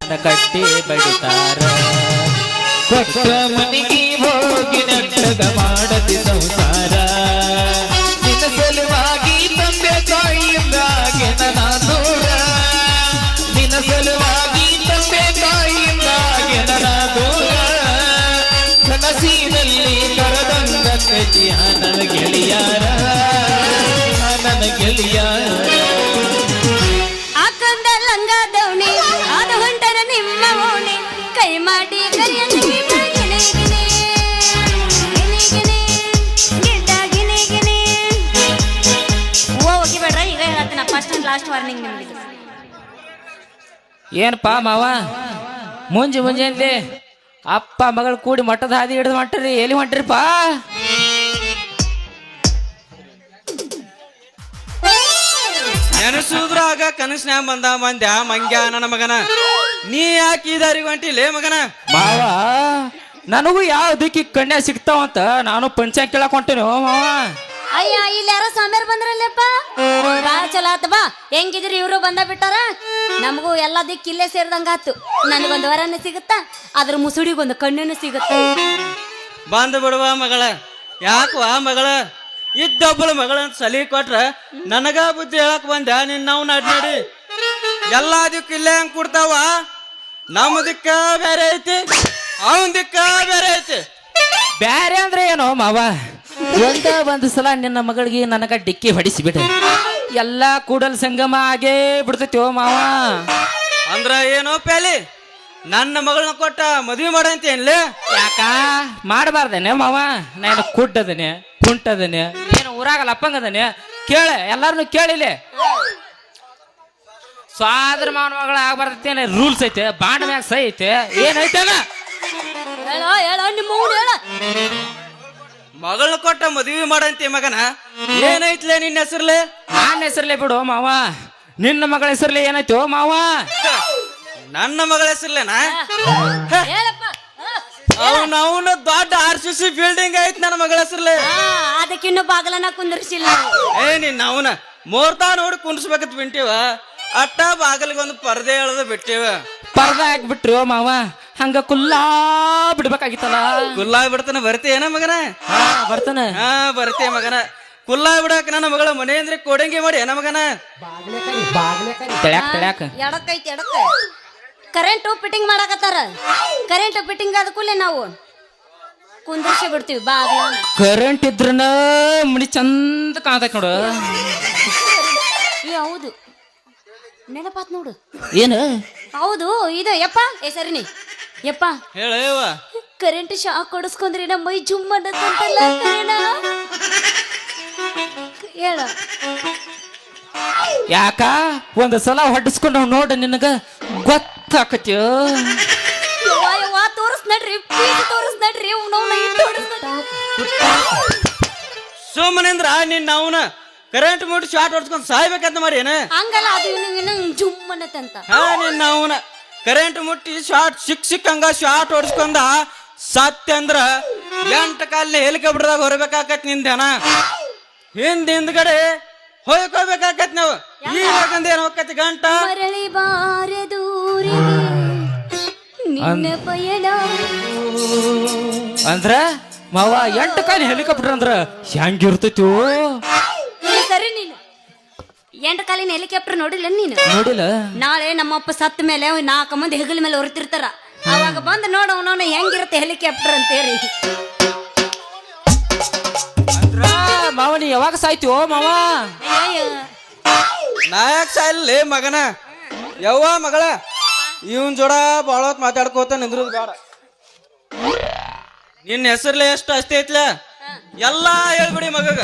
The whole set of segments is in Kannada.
ಕಟ್ಟಿ ಬಡಿತಾರ ಕೊಟ್ಟ ಮನೆಗೆ ಹೋಗಿ ನೆಟ್ಟಗ ಮಾಡತಿ ಸಂಸಾರ ನಿನ್ನ ಸಲುವಾಗಿ ತಂದೆ ತಾಯಿಯಿಂದಾಗೆ ನನ್ನ ದೂರ ನಿನ್ನ ಸಲುವಾಗಿ ತಂದೆ ತಾಯಿಯಿಂದಾಗೆ ನನ್ನ ದೂರ ಕನಸಿನಲ್ಲಿ ಕರೆದಂಗ ಕಜಿಯ ನನ್ನ ಗೆಳೆಯಾರ ನನ್ನ ಗೆಳೆಯಾರ ಆಕಂದ ಲಂಗ ದೌಣಿ ಆದ ಹೊಂಟರ ನಿಮ್ಮ ಓಣಿ ಕೈ ಮಾಡಿ ಕರಿಯನಿಗೆ ಗಿಣಿ ಗಿಣಿ ಗಿಣಿ ಗಿಣಿ ಗಿಡ್ಡ ಗಿಣಿ ಗಿಣಿ ಹೋಗಿ ಬೇಡ್ರ ಈಗ ಹೇಳ್ತೀನಿ ಫಸ್ಟ್ ಅಂಡ್ ಲಾಸ್ಟ್ ವಾರ್ನಿಂಗ್ ನಿಮಗೆ ಏನಪ್ಪಾ ಮಾವ ಮುಂಜಾನೆ ಅಪ್ಪ ಮಗಳು ಕೂಡಿ ಮಟ್ಟದ ಹಾದಿ ಹಿಡಿದು ಹೊಂಟ್ರಿ ಎಲ್ಲಿ ಹೊಂಟ್ರಿಪ್ಪ ನೆನಸುದ್ರಾಗ ಕನಸ್ನ್ಯಾಗ ಬಂದ ಮಂದ್ಯ ಮಂಗ್ಯ ನನ್ನ ಮಗನ ನೀ ಯಾಕೆ ಈ ದಾರಿಗೆ ಹೊಂಟಿಲೇ ಮಗನ ಮಾವ ನನಗೂ ಯಾವ ದಿಕ್ಕಿ ಕನ್ಯಾ ಸಿಗ್ತಾವಂತ ನಾನು ಪಂಚಾಂಗ ಕೇಳಕ್ ಹೊಂಟೇನು ಮಾವ ಅಯ್ಯ ಇಲ್ಲಿ ಯಾರೋ ಸಾಮ್ಯಾರ ಬಂದ್ರಲ್ಲಪ್ಪ ಬಾ ಚಲೋ ಆತ ಬಾ ಹೆಂಗಿದ್ರಿ ಇವ್ರು ಬಂದ ಬಿಟ್ಟಾರ ನಮಗೂ ಎಲ್ಲ ದಿಕ್ಕ ಇಲ್ಲೇ ಸೇರ್ದಂಗ ಆತು ನನಗೊಂದು ವರನ ಸಿಗುತ್ತಾ ಅದ್ರ ಮುಸುಡಿಗೊಂದು ಕಣ್ಣನ್ನು ಸಿಗುತ್ತ ಬಂದು ಬಿಡುವ ಮಗಳ ಯಾಕವಾ ಮಗಳ ಇದ್ದೊಬ್ಬಳ ಮಗಳಂತ ಸಲಿ ಕೊಟ್ರ ನನಗ ಬುದ್ಧಿ ಹೇಳಕ್ ಬಂದ್ಯಾ ನಿನ್ನ ನಾವು ನಡಿ ಎಲ್ಲಾ ದಿಕ್ಕ ಇಲ್ಲೇ ಹಂಗ್ ಕೊಡ್ತಾವ ನಮ್ಮ ದಿಕ್ಕ ಬೇರೆ ಐತಿ ಅವನ್ ದಿಕ್ಕ ಬೇರೆ ಐತಿ ಬ್ಯಾರೆ ಅಂದ್ರೆ ಏನೋ ಮಾವ ಒಂದು ಸಲ ನಿನ್ನ ಮಗಳಿಗೆ ನನಗ ಡಿಕ್ಕಿ ಹೊಡಿಸಿಬಿಡ ಎಲ್ಲಾ ಕೂಡಲ್ ಸಂಗಮ ಆಗೇ ಬಿಡ್ತೈತಿ ಓ ಮಾವ ಅಂದ್ರ ಏನೋ ಪ್ಯಾಲಿ ನನ್ನ ಮಗಳನ್ನ ಕೊಟ್ಟ ಮದ್ವಿ ಮಾಡಂತೇನ್ಲೇ ಯಾಕ ಮಾಡಬಾರ್ದೇನೆ ಮಾವ ನಾನು ಕುಡ್ಡದನೆ ಕುಂಟದನೆ ಏನು ಊರಾಗ ಲಪ್ಪಂಗದನೆ ಕೇಳ ಎಲ್ಲಾರನು ಕೇಳಿಲೆ ಸ್ವಾದ್ರ ಮಾವನ ಮಗಳ ಆಗ್ಬಾರ್ದೈತೇನೆ ರೂಲ್ಸ್ ಐತೆ ಬಾಂಡ್ ಮ್ಯಾಗ ಸೈ ಐತೆ ಏನೈತೇನ ಹೇಳೋ ಹೇಳೋ ನಿಮ್ಮ ಊರು ಹೇಳ ಮಗಳನ್ನ ಕೊಟ್ಟ ಮದ್ವಿ ಮಾಡಂತಿ ಮಗನ ಏನೈತ್ಲೆ ನಿನ್ನ ಹೆಸರ್ಲೆ ನನ್ನ ಹೆಸರ್ಲೆ ಬಿಡು ಮಾವ ನಿನ್ನ ಮಗಳ ಹೆಸರ್ಲೆ ಏನಾಯ್ತು ಮಾವ ನನ್ನ ಮಗಳ ಹೆಸರ್ಲೇನಾ ಹೇಳಪ್ಪ ಅವನ ದೊಡ್ಡ RCC ಬಿಲ್ಡಿಂಗ್ ಐತ್ ನನ್ನ ಮಗಳ ಹೆಸರ್ಲೆ ಅದಕ್ಕಿನ್ನು ಬಾಗಲನ್ನ ಕುಂದರ್ಸಿಲ್ಲ ನಿನ್ನ ಅವನ ಮೂರ್ತಾ ನೋಡಿ ಕುಂಡ್ಸ್ಬೇಕತ್ ಬಿಟ್ಟಿವ ಅಟ್ಟ ಬಾಗಲಿಗೊಂದು ಪರದೆ ಎಳೆದು ಬಿಟ್ಟಿವ ಪರ್ದ ಹಾಕ್ಬಿಟ್ರು ಮಾವ ಹಂಗ ಕುಲ್ಲಾ ಬಿಡ್ಬೇಕಾಗಿತ್ತಲ್ಲ ಕುಲ್ಲಾ ಬಿಡ್ತಾನ ಬರ್ತೀಯನ ಮಗನ ಬರ್ತಾನ ಬರ್ತೀಯ ಮಗನ ಕುಲ್ಲಾ ಬಿಡಾಕ ನನ್ನ ಮಗಳ ಮನೆ ಅಂದ್ರೆ ಕೊಡಂಗಿ ಮಾಡಿ ಏನ ಮಗನ ತೆಳ್ಯಾಕ ತೆಳ್ಯಾಕ ಎಡಕ್ಕೈತಿ ಎಡಕ್ಕ ಕರೆಂಟು ಫಿಟ್ಟಿಂಗ್ ಮಾಡಕತ್ತಾರ ಕರೆಂಟ್ ಫಿಟ್ಟಿಂಗ್ ಆದ ಕೂಡಲೇ ನಾವು ಕುಂದರ್ಸಿ ಬಿಡ್ತೀವಿ ಬಾಗ್ಲ ಕರೆಂಟ್ ಇದ್ರನ ಮನಿ ಚಂದ ಕಾಣತೈತಿ ನೋಡು ಹೌದು ನೆನಪಾತ್ ನೋಡು ಏನು ಹೌದು ಇದು ಯಪ್ಪ ಸರಿನಿ ಯಪ್ಪ ಹೇಳವ ಕರೆಂಟ್ ಶಾಕ್ ಹೊಡಸ್ಕೊಂಡ್ರಿ ನಮ್ಮ ಮೈ ಜುಮ್ ಅನ್ನತ್ತಂತಲ್ಲ ಕರೆಣ ಹೇಳ ಯಾಕ ಒಂದ್ ಸಲ ಹೊಡ್ಸ್ಕೊಂಡು ನೋಡ ನಿನಗ ಗೊತ್ತಾಕತ್ಯ ಯವ್ವ ತೋರಿಸ್ ನಡ್ರಿ ಪ್ಲೀಸ್ ತೋರಿಸ್ ನಡ್ರಿ ಸುಮ್ಮನಿಂದ್ರ ನಿನ್ನ ಅವನ ಕರೆಂಟ್ ಮುಟ್ಟಿ ಶಾರ್ಟ್ ಹೊಡ್ಸ್ಕೊಂಡ್ ಸಾಯ್ಬೇಕಂತ ಮಾಡಿ ಏನ ಹಂಗಲ್ಲ ಅದು ಜುಮ್ ಅನ್ನತ್ತಂತ ನಿನ್ನ ಅವನ ಕರೆಂಟ್ ಮುಟ್ಟಿ ಶಾರ್ಟ್ ಸಿಕ್ಕಂಗ ಶಾರ್ಟ್ ಹೊಡ್ಸ್ಕೊಂಡ ಸತ್ಯ ಅಂದ್ರ 8 ಕಾಲಿನ ಹೆಲಿಕಾಪ್ಟರ್ದಾಗ ಹೊರಬೇಕಾಕತ್ ನಿಂದೇನ ಹಿಂದ್ಗಡೆ ಹೋಯ್ಕೋಬೇಕಾಕತ್ ನಾವು ಈಗಂದ ಏನ್ ಹೋಗತಿ ಗಂಟ ಮರಳಿ ಬಾರೆ ದೂರಿಗೆ ನಿನ್ನ ಪಯಣ ಅಂದ್ರ ಮಾವ 8 ಕಾಲಿ ಹೆಲಿಕಾಪ್ಟರ್ ಅಂದ್ರ ಹೆಂಗಿರ್ತೈತೋ ಸರಿ ನೀನು 8 ಕಾಲಿನ ಹೆಲಿಕಾಪ್ಟರ್ ನೋಡಿಲ್ಲ ನೀನು ನೋಡಿಲ್ಲ ನಾಳೆ ನಮ್ಮಪ್ಪ ಸತ್ತ ಮೇಲೆ 4 ಮಂದಿ ಹೆಗಲ ಮೇಲೆ ಹೊರತಿರ್ತಾರ ಅವಾಗ ಬಂದು ನೋಡ ಅವನವನ ಹೆಂಗಿರುತ್ತೆ ಹೆಲಿಕಾಪ್ಟರ್ ಅಂತೇಳಿ ಅಂದ್ರ ಮಾವ ನೀ ಯಾವಾಗ ಸಾಯ್ತೀವೋ ಮಾವ ನಾಯಕ್ ಸಾಯ್ಲಿ ಮಗನ ಯವ್ವ ಮಗಳ ಇವನ್ ಜೋಡ ಬಾಳ ಹೊತ್ತು ಮಾತಾಡ್ಕೋತ ನಿಂದ್ರದ್ ಬೇಡ ನಿನ್ನ ಹೆಸರ್ಲೆ ಎಷ್ಟು ಅಷ್ಟೇ ಐತ್ಲ ಎಲ್ಲಾ ಹೇಳ್ಬಿಡಿ ಮಗಗ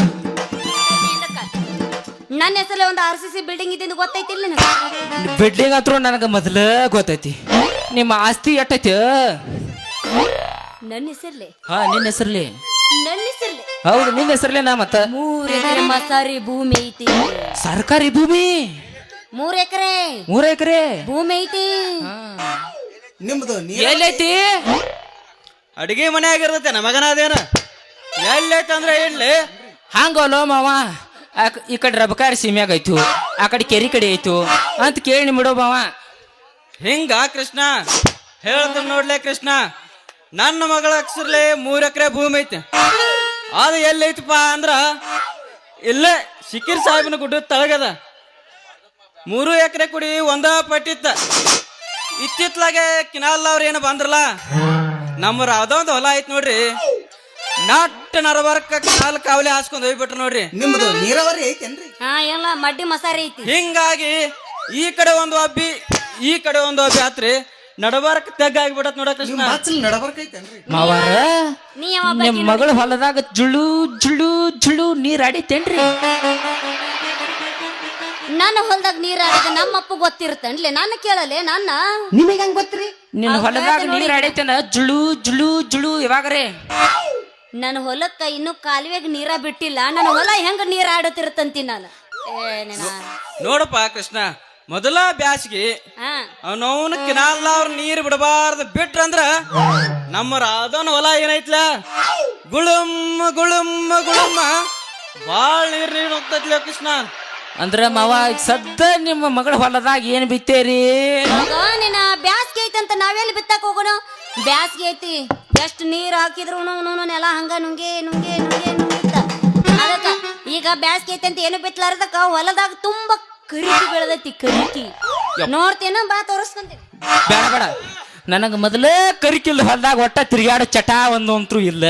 ನನ್ನ ಹೆಸರಲ್ಲಿ ಒಂದು RCC ಬಿಲ್ಡಿಂಗ್ ಇದ್ದಿಂದ ಗೊತ್ತೈತಿಲ್ಲ ಬಿಲ್ಡಿಂಗ್ ಹತ್ರ ನನಗ ಮೊದಲ ಗೊತ್ತೈತಿ ನಿಮ್ಮ ಆಸ್ತಿ ಎಟ್ಟೈತಿ ನನ್ನ ಹೆಸರ್ಲೆ ನಿನ್ನ ಹೆಸರ್ಲಿ ನನ್ನ ಹೆಸರ್ಲೆ ಹೌದು ನಿನ್ನ ಹೆಸರ್ಲೇನಾ ಮತ್ತ 3 ಎಕರೆ ಮಸಾರಿ ಭೂಮಿ ಐತಿ ಸರ್ಕಾರಿ ಭೂಮಿ 3 ಎಕರೆ 3 ಎಕರೆ ಭೂಮಿ ಐತಿ ನಿಮ್ದು ಎಲ್ಲೈತಿ ಅಡಿಗೆ ಮನೆ ಆಗಿರ್ತೈತೆ ನಮಗನ ಅದೇನ ಎಲ್ಲೈತೆ ಅಂದ್ರೆ ಏನ್ಲಿ ಹಂಗಲ್ಲೋ ಮಾವ ಈ ಕಡೆ ರಬಕಾರಿ ಸೀಮ್ಯಾಗ ಐತು ಆ ಕಡೆ ಕೆರಿ ಕಡೆ ಐತು ಅಂತ ಕೇಳಿ ನಿಮಿಡೋ ಮಾವ ಹಿಂಗ ಕೃಷ್ಣ ಹೇಳ್ತೀನಿ ನೋಡ್ಲೆ ಕೃಷ್ಣ, ನನ್ನ ಮಗಳ ಅಕ್ಷರಲೆ 3 ಎಕರೆ ಭೂಮಿ ಐತೆ. ಅದು ಎಲ್ಲೈತಪ್ಪ ಅಂದ್ರ ಇಲ್ಲೇ ಶಿಖಿರ್ ಸಾಹೇಬನ ಗುಡ್ಡದ ತಳಗದ. 3 ಎಕರೆ ಕುಡಿ ಒಂದ ಪಟ್ಟಿತ್ತ. ಇತ್ತಿತ್ಲಾಗೆ ಕಿನಾಲ್ ಅವ್ರ ಏನು ಬಂದ್ರಲ್ಲ, ನಮ್ಮ ಅದೊಂದು ಹೊಲ ಐತ್ ನೋಡ್ರಿ, ನಟ್ಟ ನರಬರ್ಕ ಕಿನಾಲ್ ಕಾವಲಿ ಹಾಸ್ಕೊಂಡ್ ಹೋಗ್ಬಿಟ್ರು ನೋಡ್ರಿ. ನಿಮ್ದು ನೀರಾವರಿ ಐತೇನ್ರಿ? ಹಾ ಎಲ್ಲ ಮಡ್ಡಿ ಮಸಾರಿ ಐತಿ. ಹಿಂಗಾಗಿ ಈ ಕಡೆ ಒಂದು ಅಬ್ಬಿ ಈ ಕಡೆ ಒಂದು ಅಬ್ಬಿ ಆತ್ರಿ, ನಡಬಾರಕ್ ತೆಗ್ಗಾಗಿಬಿಡತ್ ನೋಡ ಕೃಷ್ಣ. ನಿಮ್ ಬಾಚಲ್ ನಡಬರ್ಕ ಐತೇನ್ರಿ? ಮಾವಾರ ನೀ ಯಾವಾಗ ನಿಮ್ ಮಗಳ ಹೊಲದಾಗ ಜುಳು ಜುಳು ಜುಳು ನೀರ್ ಆಡಿತೇನ್ರಿ? ನನ್ನ ಹೊಲದಾಗ ನೀರ್ ಆಡಿದ ನಮ್ಮ ಅಪ್ಪ ಗೊತ್ತಿರ್ತನ್ಲಿ, ನಾನು ಕೇಳಲೆ ನನ್ನ ನಿಮಗೆ ಹೆಂಗ್ ಗೊತ್ತ್ರಿ? ನಿನ್ನ ಹೊಲದಾಗ ನೀರ್ ಆಡೈತೇನ ಜುಳು ಜುಳು ಜುಳು ಯಾವಾಗ್ರೆ? ನನ್ನ ಹೊಲಕ್ಕ ಇನ್ನು ಕಾಲುವೆಗೆ ನೀರ ಬಿಟ್ಟಿಲ್ಲ, ನನ್ನ ಹೊಲ ಹೆಂಗ ನೀರ್ ಆಡುತ್ತಿರ್ತಂತಿ ನಾನು. ನೋಡಪ್ಪ ಕೃಷ್ಣ, ಮೊದಲ ಬ್ಯಾಸ್ಗಿ ಹಾ ಅವನವನ ಕಿನಾಲ್ ಅವ್ರ ನೀರ್ ಬಿಡಬಾರ್ದು ಬಿಟ್ರಂದ್ರ ನಮ್ಮ ರಾಧವನ ಹೊಲ ಏನೈತ್ಲ ಗುಳುಮ್ಮ ಗುಳುಮ್ಮ ಗುಳುಮ್ಮ ಬಾಳ್ ನೀರ್ ಹೋಗ್ತೈತ್ಲ ಕೃಷ್ಣ. ಅಂದ್ರ ಮಾವ ಈಗ ಸದ್ದ ನಿಮ್ಮ ಮಗಳ ಹೊಲದಾಗ ಏನ್ ಬಿತ್ತೇರಿ? ನಿನ್ನ ಬ್ಯಾಸ್ಗೆ ಐತಂತ ನಾವೆಲ್ಲಿ ಬಿತ್ತಾಕ ಹೋಗೋಣ? ಬ್ಯಾಸ್ಗೆ ಐತಿ, ಎಷ್ಟು ನೀರ್ ಹಾಕಿದ್ರು ನೆಲ ಹಂಗ ನುಂಗೆ ನುಂಗೆ ನುಂಗೆ ನುಂಗಿತ್ತ. ಅದಕ್ಕ ಈಗ ಬ್ಯಾಸ್ಗೆ ಐತಿ ಅಂತ ಏನು ಬಿತ್ತಲಾರ್ದಕ್ಕ ಹೊಲದಾಗ ತುಂಬಾ ಕರಿಕಿ ಬೆಳೆದೈತಿ. ಕರಿಕಿ ನೋಡ್ತೇನ, ಬಾ ತೋರಿಸ್ಕೊಂತೀನಿ. ಬೇಡ ಬೇಡ, ನನಗ ಮೊದಲೇ ಕರಿಕಿಲ್ಲ ಹೊಲದಾಗ ಒಟ್ಟ ತಿರುಗಾಡೋ ಚಟ ಒಂದಂತ್ರು ಇಲ್ಲ.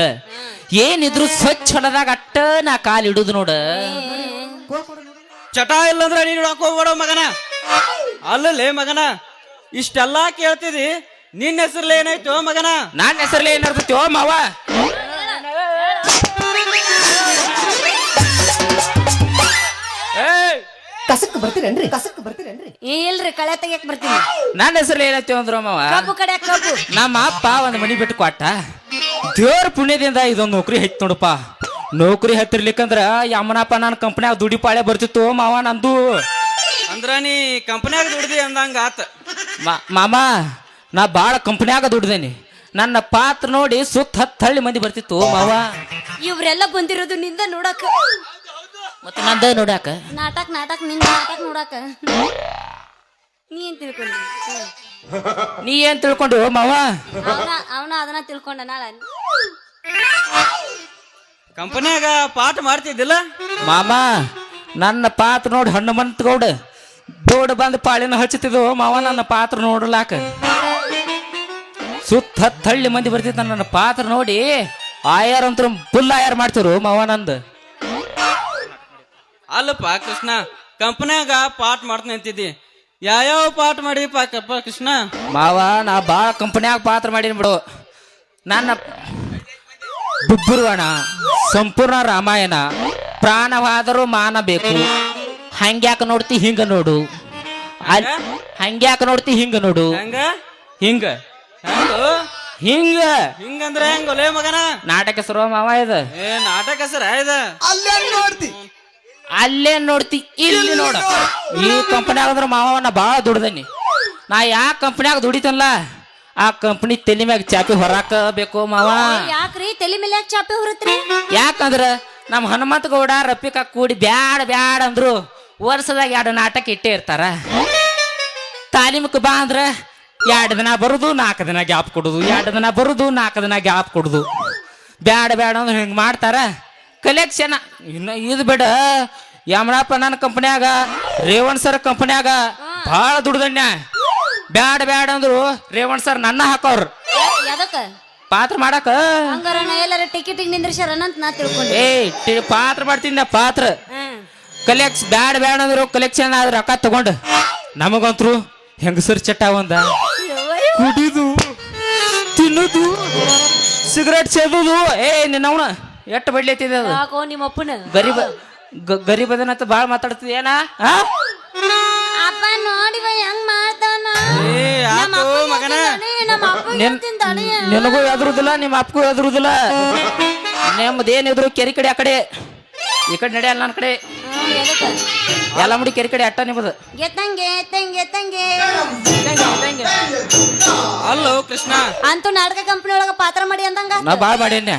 ಏನಿದ್ರು ಸ್ವಚ್ಛ ಹೊಲದಾಗ ಅಟ್ಟ ನಾ ಕಾಲ್ ಇಡುದು ನೋಡ. ಚಟ ಇಲ್ಲಂದ್ರ ನೀನು ಹೋಗ್ಬೇಡ ಮಗನ. ಅಲ್ಲೇ ಮಗನ, ಇಷ್ಟೆಲ್ಲಾ ಕೇಳ್ತಿದಿ, ನಿನ್ನ ಹೆಸರ್ಲೆ ಏನಾಯ್ತು ಮಗನ? ನಾನ್ ಹೆಸರ್ಲೆ ಏನಾರ್ತೈತಿ ಓ ಮಾವ? ಕಸಕ್ ಬರ್ತೀರೇನ್ರಿ? ಕಸಕ್ ಬರ್ತೀರೇನ್ರಿ? ಇಲ್ರಿ, ಕಳೆ ತೆಗಿಯಕ್ ಬರ್ತೀನಿ. ನನ್ನ ಹೆಸರ್ಲೆ ಏನೈತಿ ಅಂದ್ರ ಮಾವ, ಕಬ್ಬು ಕಡೆ ಕಬ್ಬು. ನಮ್ಮ ಅಪ್ಪ ಒಂದ್ ಮನಿ ಬಿಟ್ಟು ಕೊಟ್ಟ. ದೇವ್ರ ಪುಣ್ಯದಿಂದ ಇದೊಂದು ನೌಕರಿ ಹೈತ್ ನೋಡಪ್ಪ. ನೌಕರಿ ಹತ್ತಿರ್ಲಿಕ್ಕಂದ್ರ ಯಮ್ಮನಪ್ಪ ನಾನು ಕಂಪ್ನ್ಯಾಗ ದುಡಿ ಪಾಳೆ ಬರ್ತಿತ್ತು ಮಾವ ನಂದು. ಅಂದ್ರ ನೀ ಕಂಪನ್ಯಾಗ ದುಡ್ದಿ ಅಂದಂಗ ಆತ. ಮಾಮ ನಾ ಬಾಳ ಕಂಪ್ನ್ಯಾಗ ದುಡ್ದೇನಿ. ನನ್ನ ಪಾತ್ರ ನೋಡಿ ಸುತ್ತ 10 ಹಳ್ಳಿ ಮಂದಿ ಬರ್ತಿತ್ತು ಮಾವ. ಇವ್ರೆಲ್ಲ ಬಂದಿರೋದು ನಿಂದ ನೋಡಾಕ, ಮತ್ತೆ ನಂದ ನೋಡಾಕ. ನಾಟಕ ನಿಂದ ನಾಟಕ ನೋಡಾಕ. ನೀ ಏನ್ ತಿಳ್ಕೊಂಡಿ? ನೀ ಏನ್ ತಿಳ್ಕೊಂಡು ಮಾವ? ಅವನ ಅದನ್ನ ತಿಳ್ಕೊಂಡ. ನಾಳ ಕಂಪನ್ಯಾಗ ಪಾಠ ಮಾಡ್ತಿದ್ದಿಲ್ಲ ಮಾಮ, ನನ್ನ ಪಾತ್ರ ನೋಡಿ ಹನುಮಂತಗೌಡ ದೊಡ್ಡ ಬಂದು ಪಾಳಿನ ಹಚ್ಚುತ್ತಿದ್ದು ಮಾವ. ನನ್ನ ಪಾತ್ರ ನೋಡ್ಲಾಕ ಸುತ್ತ 10 ಹಳ್ಳಿ ಮಂದಿ ಬರ್ತಿದ್ದ. ನನ್ನ ಪಾತ್ರ ನೋಡಿ ಆಯಾರ ಅಂತ ಫುಲ್ ಆಯಾರ ಮಾಡ್ತಿರು ಮಾವ ನಂದು. ಅಲ್ಲಪ್ಪ ಕೃಷ್ಣ, ಕಂಪನ್ಯಾಗ ಪಾಠ ಮಾಡ್ತೀನಿ ಅಂತಿದ್ದಿ, ಯಾವ್ಯಾವ ಪಾಠ ಮಾಡಿಪ್ಪ ಕೃಷ್ಣ? ಮಾವ ನಾ ಬಾಳ ಕಂಪನ್ಯಾಗ ಪಾತ್ರ ಮಾಡೀನಿ ಬಿಡು. ನನ್ನ ಬುಬ್ಬುರ್ವಣ, ಸಂಪೂರ್ಣ ರಾಮಾಯಣ, ಪ್ರಾಣವಾದರೂ ಮಾನ ಬೇಕು, ಹಂಗ್ಯಾಕ ನೋಡ್ತಿ ಹಿಂಗ ನೋಡು, ಹಂಗ್ಯಾಕ ನೋಡ್ತಿ ಹಿಂಗ ನೋಡು, ಹೆಂಗ ಹಿಂಗ ಹೆಂಗೋ? ಹಿಂಗ ಹಿಂಗಂದ್ರೆ ಹೆಂಗೊಲೆ ಮಗನ? ನಾಟಕ ಹೆಸರು ಮಾವ ಇದು. ಏ ನಾಟಕ ಹೆಸರ ಇದ? ಅಲ್ಲೇ ನೋಡ್ತಿ, ಅಲ್ಲೇ ನೋಡ್ತಿ ಇಲ್ಲಿ ನೋಡ. ಈ ಕಂಪನ್ಯಾಗ ಅಂದ್ರೆ ಮಾವ ನಾ ಬಾಳ ದುಡ್ದನಿ. ನಾ ಯಾ ಕಂಪನ್ಯಾಗ ದುಡಿತಲ್ಲ ಆ ಕಂಪನಿ ತಲೆ ಮ್ಯಾಗ ಚಾಪಿ ಹೊರಾಕ ಬೇಕು ಮಾವ. ಯಾಕ್ರಿ ತಲೆ ಮೇಲೆ ಯಾಕೆ ಚಾಪೆ ಹೊರತ್ರಿ? ಯಾಕಂದ್ರ ನಮ್ಮ ಹನುಮಂತ ಗೌಡ ರಫಿಕಾ ಕೂಡಿ ಬ್ಯಾಡ ಬ್ಯಾಡ ಅಂದ್ರು ವರ್ಷದಾಗ 2 ನಾಟಕ ಇಟ್ಟೇ ಇರ್ತಾರ. ತಾಲೀಮಕ್ಕೆ ಬಾ ಅಂದ್ರ 2 ದಿನ ಬರುದು 4 ದಿನ ಗ್ಯಾಪ್ ಕೊಡುದು, 2 ದಿನ ಬರುದು 4 ದಿನ ಗ್ಯಾಪ್ ಕೊಡುದು. ಬ್ಯಾಡ ಬ್ಯಾಡ ಅಂದ್ರೆ ಹಿಂಗೆ ಮಾಡ್ತಾರ. ಕಲೆಕ್ಷನ್ ಇನ್ನು ಇದು ಬೇಡ. ಯಮನಪ್ಪ ನನ್ನ ಕಂಪನ್ಯಾಗ, ರೇವಣ್ ಸರ್ ಕಂಪನ್ಯಾಗ ಭಾಳ ದುಡ್ದಣ್ಣ. ಬ್ಯಾಡ ಬ್ಯಾಡ ಅಂದ್ರು ರೇವಣ್ ಸರ್ ನನ್ನ ಹಾಕೋರು ಯಾದಕ್ಕ ಪಾತ್ರ ಮಾಡಕ. ಹಂಗಾರ ನಾ ಎಲ್ಲಾರ ಟಿಕೆಟ್ ನಿಂದ್ರಿಸ್ಯಾರನಂತ ನಾ ತಿಳ್ಕೊಂಡೆ. ಪಾತ್ರ ಮಾಡ್ತೀನಿ ಪಾತ್ರ. ಬ್ಯಾಡ ಬ್ಯಾಡ ಅಂದ್ರು ಕಲೆಕ್ಷನ್ ಆದ್ರೆ ರೊಕ್ಕ ತಗೊಂಡು ನಮಗಂತ್ರು ಹೆಂಗಸರ್ ಚಟ ಒಂದ, ಕುಡಿದು ತಿನ್ನುದು, ಸಿಗರೇಟ್ ಸೇದುದು. ನಿನ್ನವನ ಎಷ್ಟು ಬಡ್ಲೈತಿದೆ ಅದು. ಯಾಕೋ ನಿಮ್ಮ ಅಪ್ಪನ ಗರೀಬದನಂತ ಬಾಳ ಮಾತಾಡ್ತಿದ್ ಏನ? ಅಪ್ಪ ನೋಡಿ ಹೆಂಗ್ ಮಾಡ್ತಾನ. ಮಗನ ನಿನಗೂ ಎದುರುದಿಲ್ಲ, ನಿಮ್ಮ ಅಪ್ಪಗೂ ಎದುರುದಿಲ್ಲ. ನಿಮ್ದೇನಿದ್ರು ಕೆರೆ ಕಡೆ ಆ ಕಡೆ, ಈ ಕಡೆ ನಡೆಯಲ್ಲ ನನ್ನ ಕಡೆ. ಎಲ್ಲ ಮುಡಿ ಕೆರೆ ಕಡೆ ಅಟ್ಟ ನಿಮ್ಮದು. ಗೆತ್ತಂಗೆ ತಂಗೆ ಅಲ್ಲೋ ಕೃಷ್ಣ, ಅಂತೂ ನಾಟಕ ಕಂಪನಿ ಒಳಗ ಪಾತ್ರ ಮಾಡಿ ಅಂದಂಗ ನಾ ಬಾಳ್ ಮಾಡೇನ್ಯ.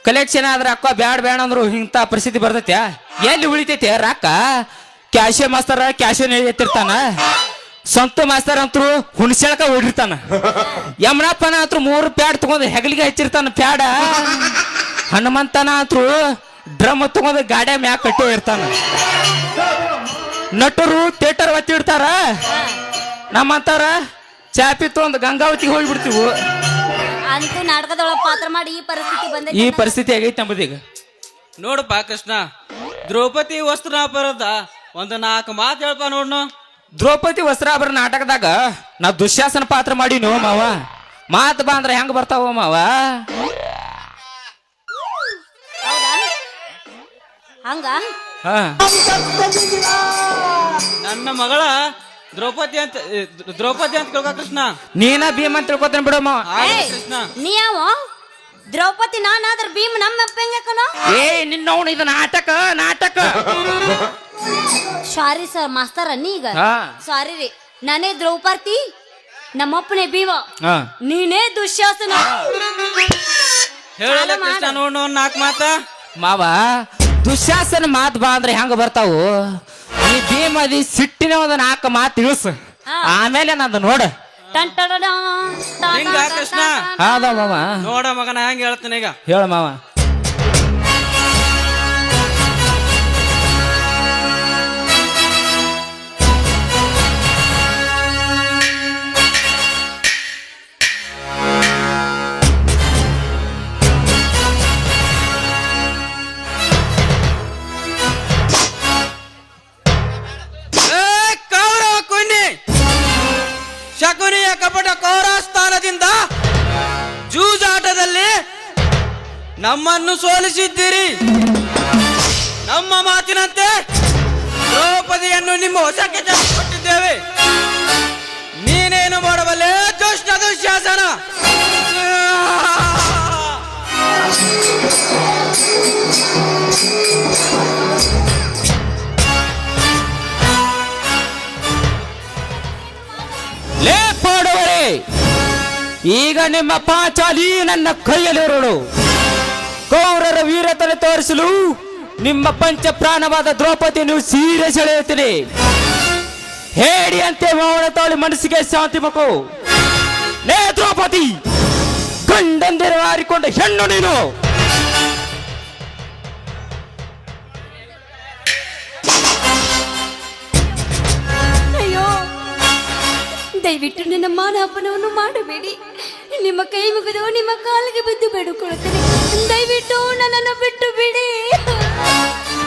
ಕಲೆಕ್ಷನ್ ಆದ್ರೆ ಅಕ್ಕ ಬ್ಯಾಡ ಬ್ಯಾಡ ಅಂದ್ರು ಇಂಥ ಪರಿಸ್ಥಿತಿ ಬರ್ತೈತ್ಯಾ? ಎಲ್ಲಿ ಉಳಿತೈತಿ ರೊಕ್ಕ? ಕ್ಯಾಶೆ ಮಾಸ್ತರ ಕ್ಯಾಶೆ ಎತ್ತಿರ್ತಾನ. ಸಂತು ಮಾಸ್ತರ್ ಅಂತರು ಹುಣಸೆಳಕ ಓಡಿರ್ತಾನ. ಯಮನಪ್ಪನ ಅಂತರು 3 ಪ್ಯಾಡ್ ತಗೊಂಡು ಹೆಗಲಿಗೆ ಹಚ್ಚಿರ್ತಾನ ಪ್ಯಾಡ. ಹನುಮಂತನ ಅಂತರು ಡ್ರಮ್ ತಗೊಂಡು ಗಾಡಿ ಮ್ಯಾಗ ಕಟ್ಟೆ ಇರ್ತಾನ. ನಟರು ಥಿಯೇಟರ್ ಒತ್ತಿಡ್ತಾರ. ನಮ್ಮಂತಾರ ಚಾಪಿ ತಗೊಂಡು ಗಂಗಾವತಿಗೆ ಹೋಗ್ಬಿಡ್ತೀವಿ. ಅಂತೂ ನಾಟಕದೊಳಗ ಪಾತ್ರ ಮಾಡಿ ಈ ಪರಿಸ್ಥಿತಿ ಬಂದ ಈ ಪರಿಸ್ಥಿತಿ ಆಗೈತೆ ನಮ್ಮದೀಗ. ನೋಡಪ್ಪ ಕೃಷ್ಣ, ದ್ರೌಪದಿ ವಸ್ತ್ರಾಪರದ ಒಂದು 4 ಮಾತು ಹೇಳ್ಪ ನೋಡ್ನು. ದ್ರೌಪದಿ ವಸ್ತ್ರಾಭರಣ ನಾಟಕದಾಗ ನಾ ದುಶ್ಯಾಸನ ಪಾತ್ರ ಮಾಡೀನು ಮಾವ. ಮಾತು ಬಾ ಅಂದ್ರೆ ಹೆಂಗ ಬರ್ತಾವ ಮಾವ? ಹೌದಾ? ಹಂಗ ಹಾ, ನನ್ನ ಮಗಳ ದ್ರೌಪದಿ ಅಂತ ಕೇಳ್ಕ ಕೃಷ್ಣ. ನೀನ ಭೀಮ್ ಅಂತ ತಿಳ್ಕೊತೇನೆ ಬಿಡು ಮಾವ. ಆಗ್ಲಿ ಏಯ್, ಕೃಷ್ಣ. ನೀ ಯಾವ ದ್ರೌಪದಿ ನಾನಾದ್ರ ಭೀಮ್ ನಮ್ಮ ಅಪ್ಪಂಗಕನೋ. ಏ ನಿನ್ನವನು ಇದು ನಾಟಕ ನಾಟಕ. ಸಾರಿ ಸರ್ ಮಾಸ್ತರ ನೀಗ ಹಾ. ಸಾರಿ ರೀ, ನಾನೇ ದ್ರೌಪದಿ, ನಮ್ಮಪ್ಪನೇ ಭೀಮ, ಹಾ. ನೀನೇ ದುಶ್ಯಾಸನ. ಹೇಳಲ್ಲ ಚಾಲು ಕೃಷ್ಣ ಮಾಡು. ನೋಡ್ 4 ಮಾತ. ಮಾವ ದುಶ್ಯಾಸನ ಮಾತು ಬಾ ಅಂದ್ರೆ ಹೆಂಗ ಬರ್ತಾವು? ಈ ಭೀಮದಿ ಸಿಟ್ಟಿನ ಒಂದು 4 ಮಾತು ಇಳಿಸು, ಹಾ. ಆಮೇಲೆ ನಂದು ನೋಡ. ಟನ್ ಟಡಡ, ಟಾ ಹಿಂಗ ಟಾ ಟಾ ಕೃಷ್ಣ. ಟಾ. ಹೌದಾ ಮಾವ? ನೋಡ ಮಗನ ಹೆಂಗ್ ಹೇಳ್ತೀನಿ ಈಗ. ಹೇಳ ಮಾವ. ಕೌರವ ಕುನ್ನಿ ಶಕುನಿಯ ಕಪಟ ಕೌರ ಸ್ಥಾನದಿಂದ ಜೂಜಾಟದಲ್ಲಿ ನಮ್ಮನ್ನು ಸೋಲಿಸಿದ್ದೀರಿ. ನಮ್ಮ ಮಾತಿನಂತೆ ದ್ರೌಪದಿಯನ್ನು ನಿಮ್ಮ ವಶಕ್ಕೆ ಕೊಟ್ಟಿದ್ದೇವೆ. ನೀನೇನು ಮಾಡಬಲ್ಲೆ ದುಷ್ಟ ದುಶ್ಯಾಸನ? ಲೇ ಪಾಂಡವರೇ, ಈಗ ನಿಮ್ಮ ಪಾಂಚಾಲಿ ನನ್ನ ಕೈಯಲ್ಲಿರೋಳು. ಕೌರರ ವೀರತನ ತೋರಿಸಲು ನಿಮ್ಮ ಪಂಚ ಪ್ರಾಣವಾದ ದ್ರೌಪದಿಯನ್ನು ಸೀರೆ ಸೆಳೆಯುತ್ತೀನಿ. ಹೇಡಿಯಂತೆ ಮೌನ ತಾಳಿ ಮನಸ್ಸಿಗೆ ಶಾಂತಿ ಬೇಕು. ಲೇ ದ್ರೌಪದಿ, ಗಂಡಂದಿರ ಹಾರಿಕೊಂಡ ಹೆಣ್ಣು ನೀನು. ಅಯ್ಯೋ, ದಯವಿಟ್ಟು ನನ್ನ ಮಾನಪನವನ್ನು ಮಾಡಬೇಡಿ. ನಿಮ್ಮ ಕೈ ಮುಗಿದು ನಿಮ್ಮ ಕಾಲಿಗೆ ಬಿದ್ದು ಬೇಡಿಕೊಳ್ಳುತ್ತೇನೆ. ದಯವಿಟ್ಟು ನನ್ನನ್ನು ಬಿಟ್ಟು ಬಿಡಿ.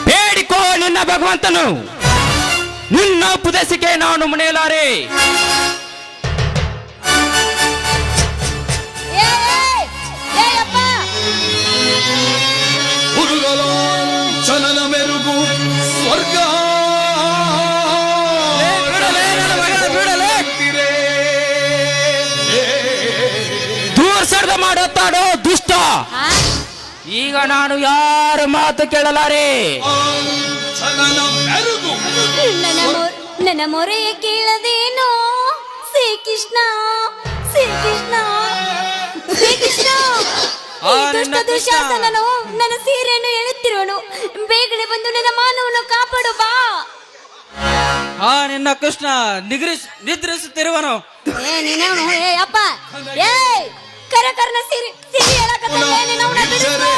ಬೇಡಿಕೋ ನಿನ್ನ ಭಗವಂತನು. ನಿನ್ನ ಉಪದೇಶಕ್ಕೆ ನಾನು ಮನೆಯಲಾರೆ. ಏ, ಏ, ಅಪ್ಪ. ಚಲನ ಮೆರುಗು ಸ್ವರ್ಗ ದೂರ ಸಡ್ದ ಮಾಡುತ್ತಾಡೋ ದುಷ್ಟ. ಆ? ಈಗ ನಾನು ಯಾರ ಮಾತು ಕೇಳಲಾರೆ. ಚಲನ ಮೆರುಗು ನನ್ನ ಮೊರೆಯ ಕೇಳದೇನೋ ಶ್ರೀಕೃಷ್ಣ, ಶ್ರೀಕೃಷ್ಣ, ಶ್ರೀಕೃಷ್ಣ. ಈ ದುಷ್ಟ ದುಶ್ಯಾಸನನು ನನ್ನ ಸೀರೆಯನ್ನು ಎಳುತ್ತಿರುವನು. ಬೇಗನೆ ಬಂದು ನನ್ನ ಮಾನವನ್ನು ಕಾಪಾಡು ಬಾ. ನಿನ್ನ ಕೃಷ್ಣ ನಿದ್ರಿಸುತ್ತಿರುವನು. ಏ ನೀನವನು, ಏ ಅಪ್ಪ, ಏ ಕರಕರ್ನ ಸೀರೆ ಸೀರೆ ಹೇಳಕತ್ತಲ್ಲ, ನೀನವನ ಬಿಡಿಸ್ಬಾ.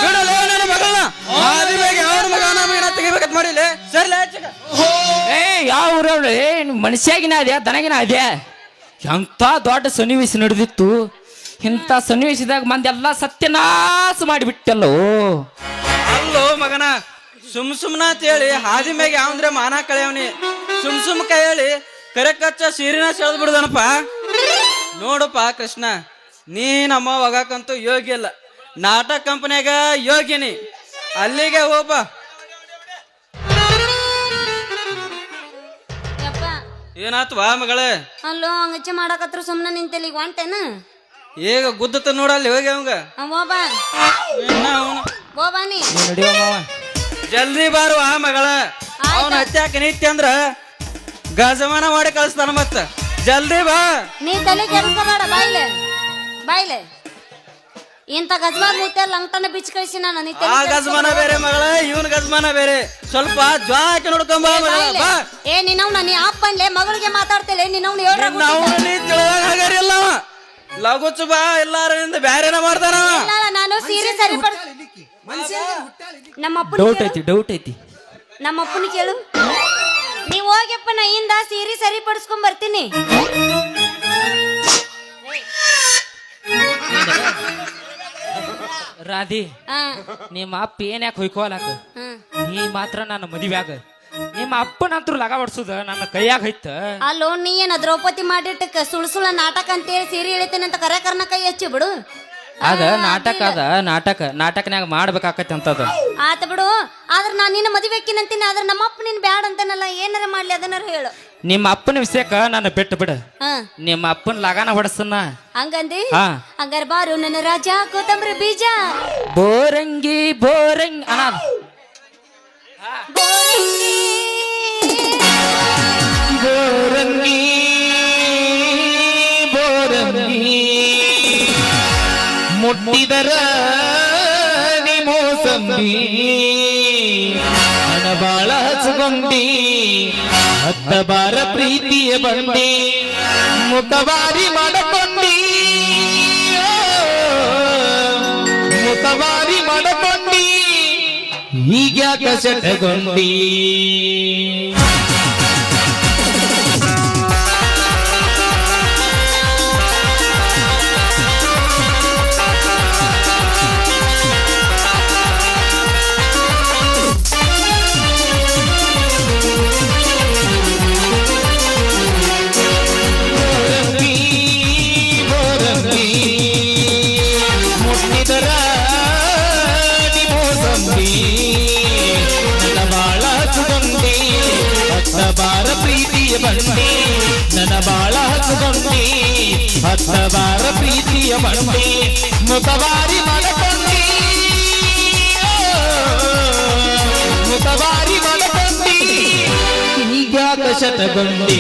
ಬಿಡಲೇ ನನ್ನ ಮಗಳನ್ನ. ಆದಿಬೇಗ ಅವ್ರ ಮಗನ ಮಗನ ತೆಗಿಬೇಕಂತ ಮಾಡಿಲ್ಲ. ಸರಿ ಏ ಯಾವ ಊರವ್ರೆ? ಮನುಷ್ಯಾಗಿನ ಅದೇ ದನಗಿನ ಅದೇ. ಎಂಥ ದೊಡ್ಡ ಸನ್ನಿವೇಶ ನಡೆದಿತ್ತು. ಇಂಥ ಸನ್ನಿವೇಶದಾಗ ಮಂದೆಲ್ಲ ಸತ್ಯನಾಶ ಮಾಡಿಬಿಟ್ಟಲ್ಲೋ. ಅಲ್ಲೋ ಮಗನ, ಸುಮ್ನ ಅಂತ ಹೇಳಿ ಹಾದಿ ಮ್ಯಾಗ ಯಾವಂದ್ರೆ ಮಾನ ಕಳೆಯವನಿ. ಸುಮ್ ಹೇಳಿ ಕರೆ ಕಚ್ಚ ಸೀರಿನ ಸೆಳೆದು ಬಿಡುದನಪ್ಪ. ನೋಡಪ್ಪ ಕೃಷ್ಣ, ನೀ ನಮ್ಮ ಒಗಕ್ಕಂತೂ ಯೋಗ್ಯ ಇಲ್ಲ. ನಾಟಕ ಕಂಪನಿಯಾಗ ಯೋಗ್ಯನಿ, ಅಲ್ಲಿಗೆ ಹೋಗ್ಬ. ಯಪ್ಪ, ಏನಾತ್ವಾ ಮಗಳೇ? ಅಲ್ಲೋ ಹಂಗಚ್ಚೆ ಮಾಡಕತ್ರ ಸುಮ್ಮನೆ ನಿಂತಲ್ಲಿ ಈಗ ಹೊಂಟೇನ? ಈಗ ಗುದ್ದತ ನೋಡಲ್ಲಿ ಹೋಗಿ ಅವಂಗ. ಹೋಬಾ ಅವನು ಹೋಬಾ ನೀ. ನಡಿಯೋ ಮಾವ. ಜಲ್ದಿ ಬಾರುವ ಮಗಳ. ಅವನ ಹಚ್ಚಾಕ ನಿತ್ಯ ಅಂದ್ರ ಗಜಮಾನ ಮಾಡಿ ಕಳಿಸ್ತಾನ. ಮತ್ತ ಜಲ್ದಿ ಬಾ. ನೀ ತಲೆ ಕೆಡಿಸ್ಕೋಬೇಡ, ಬಾಯ್ಲೆ ಬಾಯ್ಲೆ. ಇಂತ ಗಜ್ಮಾ ಮೂತೆ ಲಂಗ್ಟನ ಬಿಚ್ಚ ಕಳಿಸಿ ನಾನು ನಿತ್ಯ ಆ ಗಜ್ಮಾನ ಬೇರೆ ಮಗಳ ಇವನ್ ಗಜ್ಮಾನ ಬೇರೆ ಸ್ವಲ್ಪ ಜ್ವಾ ಹಾಕಿ ನೋಡ್ಕೊಂಬ ಮಗಳ ಬಾ ಏ ನಿನ್ನವ್ ನೀ ಅಪ್ಪನ್ಲೆ ಮಗಳಿಗೆ ಮಾತಾಡ್ತೇಲೆ ನಿನ್ನವ್ ನಾವು ತಿಳಿದಾಗ ಹಾಗಾರಿಲ್ಲ ಲಗುಚ್ಚು ಬಾ ಎಲ್ಲಾರಿಂದ ಬ್ಯಾರೇನ ಮಾಡ್ತಾನ ನಾನು ಸೀರೆ ಸರಿ ಪಡ್ ನಮ್ಮ ಅಪ್ಪನ ಡೌಟ್ ಐತಿ ನಮ್ಮ ಅಪ್ಪನ ಕೇಳು ನೀವ್ ಹೋಗ್ಯಪ್ಪ ನಾ ಇಂದ ಸೀರೆ ಸರಿ ಪಡಿಸ್ಕೊಂಡ್ ಬರ್ತೀನಿ ರಾಧಿ ಹಾ ನಿಮ್ಮ ಅಪ್ಪ ಏನ್ ಯಾಕೆ ಹೊಯ್ಕೋಲಾಕ ಹ್ಮ್ ನೀ ಮಾತ್ರ ನನ್ನ ಮದುವ್ಯಾಗ ನಿಮ್ಮ ಅಪ್ಪನಂತೂ ಲಗ ಬಡ್ಸುದ ನನ್ನ ಕೈಯಾಗ ಐತ ಅಲ್ಲೋ ನೀ ಏನ ದ್ರೌಪದಿ ಮಾಡಿಟ್ಟಕ್ಕ ಸುಳ್ಸುಳ ನಾಟಕ ಅಂತೇಳಿ ಸೀರೆ ಎಳಿತೇನೆ ಅಂತ ಕರ್ನ ಕೈ ಹಚ್ಚಿ ಬಿಡು ಅದ ನಾಟಕನ್ಯಾಗ ಮಾಡ್ಬೇಕಾಕತಿ ಅಂತದ ಆತ ಬಿಡು ಆದ್ರ ನಾನ್ ನಿನ್ನ ಮದುವೆಕ್ಕಿನಂತೀನಿ ಆದ್ರ ನಮ್ಮ ಅಪ್ಪ ನಿನ್ ಬ್ಯಾಡ ಅಂತನಲ್ಲ ಏನಾರ ಮಾಡ್ಲಿ ಅದನ್ನಾರ ಹೇಳು ನಿಮ್ಮ ಅಪ್ಪನ ವಿಷಯಕ್ಕ ನನ್ನ ಬಿಟ್ಟು ಬಿಡ ಹಾ ನಿಮ್ಮ ಅಪ್ಪನ ಲಗಾನ ಹೊಡಸನ್ನ ಹಂಗಂದಿ ಹಾ ಹಂಗಾರ ಬಾರು ನನ್ನ ರಾಜ ಕೊತ್ತಂಬರಿ ಬೀಜ ಬೋರಂಗಿ ಅನ್ನೋದು ಬೋರಂಗಿ ಬೋರಂಗಿ ಮುಟ್ಟಿದರ ಮೋಸಂಬಿ ಹಣ ಬಾಳ ಹಚ್ಕೊಂಡಿ ಹತ್ತ ಬಾರ ಪ್ರೀತಿಯ ಬಂಡಿ ಮುಖವಾರಿ ಮಾಡಕೊಂಡಿ ಮುಖವಾರಿ ಮಾಡಕೊಂಡಿ ಈಗ್ಯಾಕ ಸೆಟಗೊಂಡಿ ಬಂಡಿ ನನ್ನ ಬಾಳ ಹಚ್ಕೊಂಡಿ ಹತ್ತ ಬಾರ ಪ್ರೀತಿಯ ಬಂಡಿ ಮುಖವಾರಿ ಮಾಡಕೊಂಡಿ ಮುಖವಾರಿ ಮಾಡಕೊಂಡಿ ಈಗ್ಯಾಕ ಶತಗೊಂಡಿ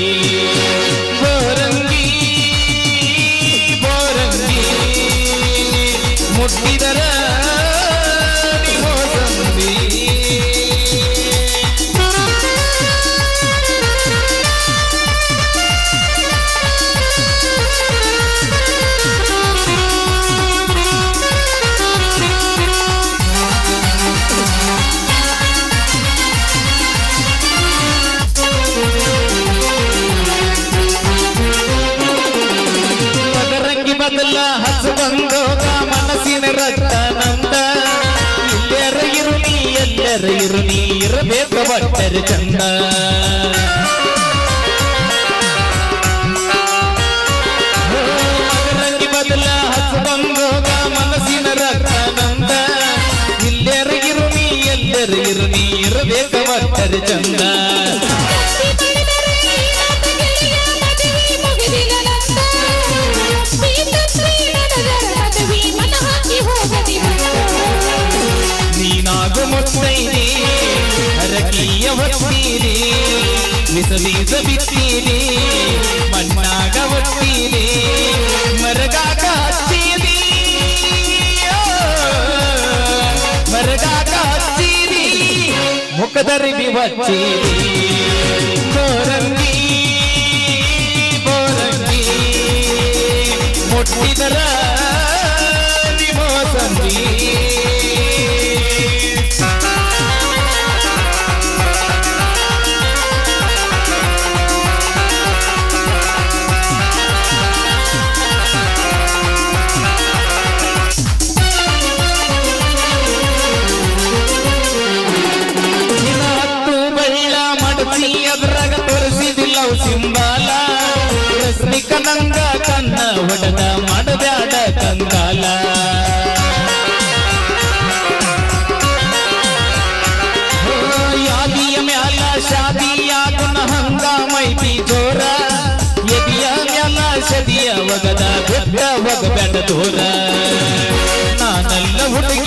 ಬೋರಂಗಿ ಬೋರಂಗಿ ಮುಟ್ಟಿದರ ಮೋಸಂಬಿ ಬದಲ ಹಚ್ಚಬಂದೋಗ ಮನಸ್ಸಿನ ರಕ್ತನಂದ ಎಲ್ಲರ ಇರುನಿ ಎಲ್ಲರ ಇರುನಿ ಇರಬೇಕು ಬಟ್ಟರೆ ಚಂದ ಮಗರಂಗಿ ಬದಲ ಹಚ್ಚಬಂದೋಗ ಮನಸ್ಸಿನ ರಕ್ತನಂದ ಎಲ್ಲರ ಇರುನಿ ಎಲ್ಲರ ಇರುನಿ ಇರಬೇಕು ಬಟ್ಟರೆ ಚಂದ ನೀನಾಗು ಮುತ್ತೈದೆ ಹರಕಿಯ ಹೊತ್ತೀರಿ ವಿಸಬೀಜ ಬಿತ್ತೀರಿ ಮಣ್ಣಾಗ ಒತ್ತೀರಿ ಮರಗಾಗ ಹತ್ತೀರಿ ಮರಗಾಗ ಹತ್ತೀರಿ ಮುಖದರಿಬಿ ಹಚ್ಚೀರಿ ಬೋರಂಗಿ ಬೋರಂಗಿ ಮುಟ್ಟಿದರ ಮೋಸಂಬಿ ಅದ್ರಾಗ ತೋರಿಸಿದಿಲ್ಲ ಸಿಂಬಾಲ ರಸ್ನಿಕನಂಗ ಕನ್ನ ಹೊಡೆದ ಮಾಡಬ್ಯಾಡ ಕಂಗಾಲ ಯಾದಿಯ ಮ್ಯಾಲ ಶಾದಿಯಾಗುನ ಹಂಗ ಮೈತಿ ಜೋರ ಎದಿಯ ಮ್ಯಾಲ ಶದಿಯ ಒಗದ ಬೆಟ್ಟ ಒಗಬ್ಯಾಡ ದೂರ ನಾನೆಲ್ಲ ಹುಡುಗಿ